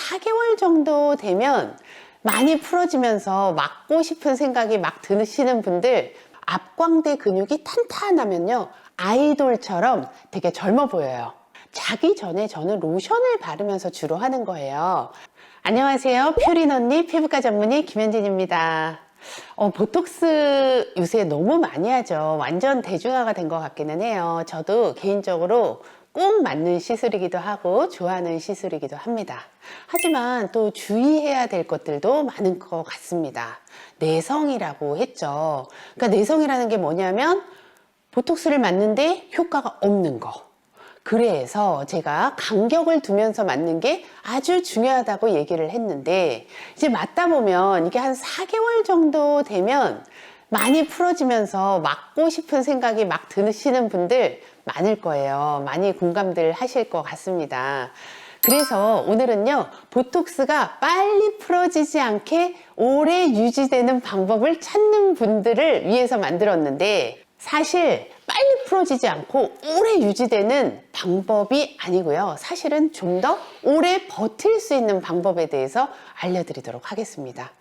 4개월 정도 되면 많이 풀어지면서 맞고 싶은 생각이 막 드시는 분들, 앞광대 근육이 탄탄하면요, 아이돌처럼 되게 젊어 보여요. 자기 전에 저는 로션을 바르면서 주로 하는 거예요. 안녕하세요. 퓨린 언니 피부과 전문의 김현진입니다. 보톡스 요새 너무 많이 하죠. 완전 대중화가 된 것 같기는 해요. 저도 개인적으로 꼭 맞는 시술이기도 하고 좋아하는 시술이기도 합니다. 하지만 또 주의해야 될 것들도 많은 것 같습니다. 내성이라고 했죠. 그러니까 내성이라는 게 뭐냐면 보톡스를 맞는데 효과가 없는 거. 그래서 제가 간격을 두면서 맞는 게 아주 중요하다고 얘기를 했는데, 이제 맞다 보면 이게 한 4개월 정도 되면 많이 풀어지면서 맞고 싶은 생각이 막 드시는 분들 많을 거예요. 많이 공감들 하실 것 같습니다. 그래서 오늘은요, 보톡스가 빨리 풀어지지 않게 오래 유지되는 방법을 찾는 분들을 위해서 만들었는데, 사실 빨리 풀어지지 않고 오래 유지되는 방법이 아니고요. 사실은 좀 더 오래 버틸 수 있는 방법에 대해서 알려드리도록 하겠습니다.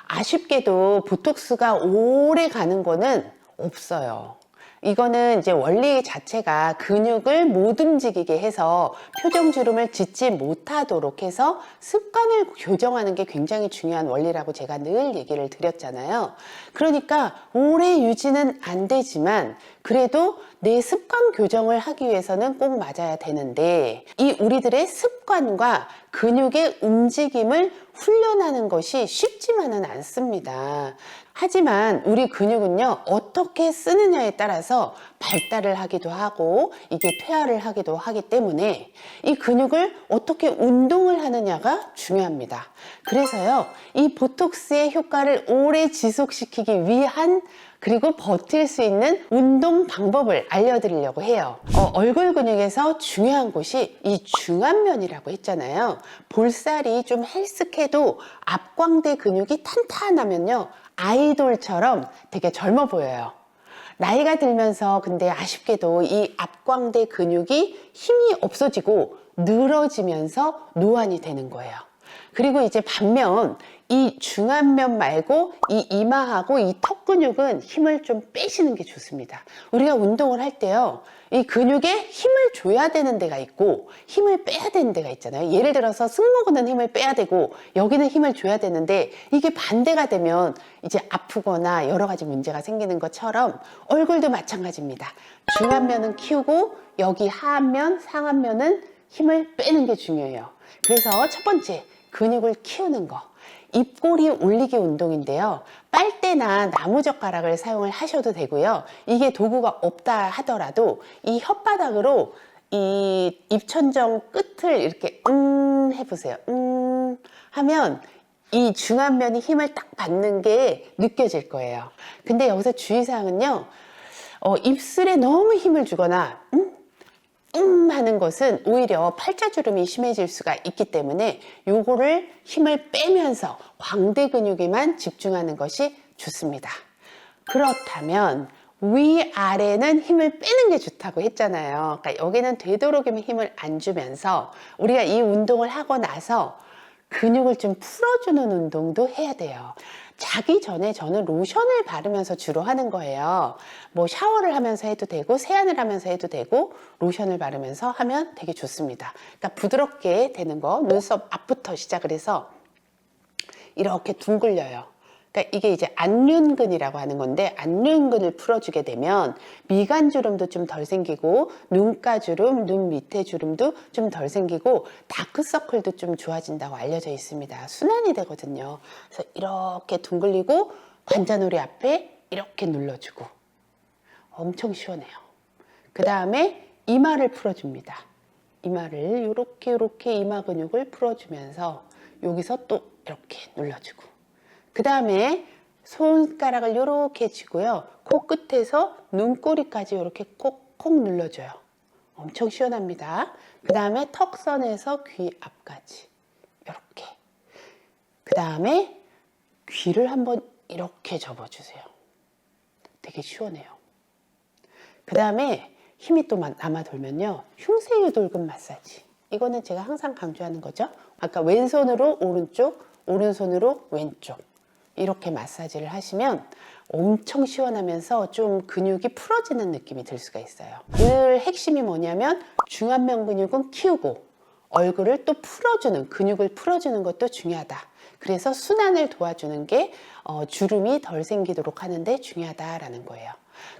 아쉽게도 보톡스가 오래 가는 거는 없어요. 이거는 이제 원리 자체가 근육을 못 움직이게 해서 표정주름을 짓지 못하도록 해서 습관을 교정하는 게 굉장히 중요한 원리라고 제가 늘 얘기를 드렸잖아요. 그러니까 오래 유지는 안 되지만 그래도 내 습관 교정을 하기 위해서는 꼭 맞아야 되는데, 이 우리들의 습관과 근육의 움직임을 훈련하는 것이 쉽지만은 않습니다. 하지만 우리 근육은요, 어떻게 쓰느냐에 따라서 발달을 하기도 하고 이게 퇴화를 하기도 하기 때문에 이 근육을 어떻게 운동을 하느냐가 중요합니다. 그래서요, 이 보톡스의 효과를 오래 지속시키기 위한, 그리고 버틸 수 있는 운동 방법을 알려드리려고 해요. 얼굴 근육에서 중요한 곳이 이 중안면이라고 했잖아요. 볼살이 좀 헬스케도 앞광대 근육이 탄탄하면요, 아이돌처럼 되게 젊어 보여요. 나이가 들면서 근데 아쉽게도 이 앞광대 근육이 힘이 없어지고 늘어지면서 노안이 되는 거예요. 그리고 이제 반면 이 중안면 말고 이 이마하고 이 턱 근육은 힘을 좀 빼시는 게 좋습니다. 우리가 운동을 할 때요, 이 근육에 힘을 줘야 되는 데가 있고 힘을 빼야 되는 데가 있잖아요. 예를 들어서 승모근은 힘을 빼야 되고 여기는 힘을 줘야 되는데, 이게 반대가 되면 이제 아프거나 여러 가지 문제가 생기는 것처럼 얼굴도 마찬가지입니다. 중안면은 키우고 여기 하안면, 상안면은 힘을 빼는 게 중요해요. 그래서 첫 번째, 근육을 키우는 거. 입꼬리 올리기 운동인데요. 빨대나 나무젓가락을 사용을 하셔도 되고요. 이게 도구가 없다 하더라도 이 혓바닥으로 이 입천정 끝을 이렇게 해보세요. 하면 이 중안면이 힘을 딱 받는 게 느껴질 거예요. 근데 여기서 주의사항은요, 입술에 너무 힘을 주거나 하는 것은 오히려 팔자주름이 심해질 수가 있기 때문에 요거를 힘을 빼면서 광대 근육에만 집중하는 것이 좋습니다. 그렇다면 위아래는 힘을 빼는 게 좋다고 했잖아요. 그러니까 여기는 되도록이면 힘을 안 주면서 우리가 이 운동을 하고 나서 근육을 좀 풀어주는 운동도 해야 돼요. 자기 전에 저는 로션을 바르면서 주로 하는 거예요. 뭐 샤워를 하면서 해도 되고 세안을 하면서 해도 되고 로션을 바르면서 하면 되게 좋습니다. 그러니까 부드럽게 되는 거, 눈썹 앞부터 시작을 해서 이렇게 둥글려요. 그러니까 이게 이제 안륜근이라고 하는 건데, 안륜근을 풀어주게 되면 미간주름도 좀 덜 생기고 눈가주름, 눈 밑에 주름도 좀 덜 생기고 다크서클도 좀 좋아진다고 알려져 있습니다. 순환이 되거든요. 그래서 이렇게 둥글리고 관자놀이 앞에 이렇게 눌러주고 엄청 시원해요. 그 다음에 이마를 풀어줍니다. 이마를 이렇게 이마 근육을 풀어주면서 여기서 또 이렇게 눌러주고, 그 다음에 손가락을 이렇게 쥐고요, 코끝에서 눈꼬리까지 이렇게 콕콕 눌러줘요. 엄청 시원합니다. 그 다음에 턱선에서 귀 앞까지 이렇게. 그 다음에 귀를 한번 이렇게 접어주세요. 되게 시원해요. 그 다음에 힘이 또 남아 돌면요, 흉쇄유돌근 마사지. 이거는 제가 항상 강조하는 거죠. 아까 왼손으로 오른쪽, 오른손으로 왼쪽 이렇게 마사지를 하시면 엄청 시원하면서 좀 근육이 풀어지는 느낌이 들 수가 있어요. 늘 핵심이 뭐냐면 중안면 근육은 키우고 얼굴을 또 풀어주는, 근육을 풀어주는 것도 중요하다. 그래서 순환을 도와주는 게 주름이 덜 생기도록 하는데 중요하다라는 거예요.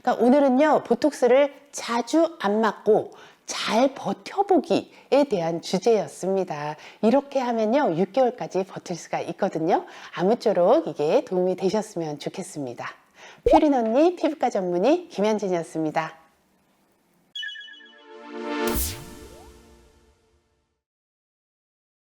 그러니까 오늘은요, 보톡스를 자주 안 맞고 잘 버텨보기에 대한 주제였습니다. 이렇게 하면요, 6개월까지 버틸 수가 있거든요. 아무쪼록 이게 도움이 되셨으면 좋겠습니다. 퓨린 언니 피부과 전문의 김현진이었습니다.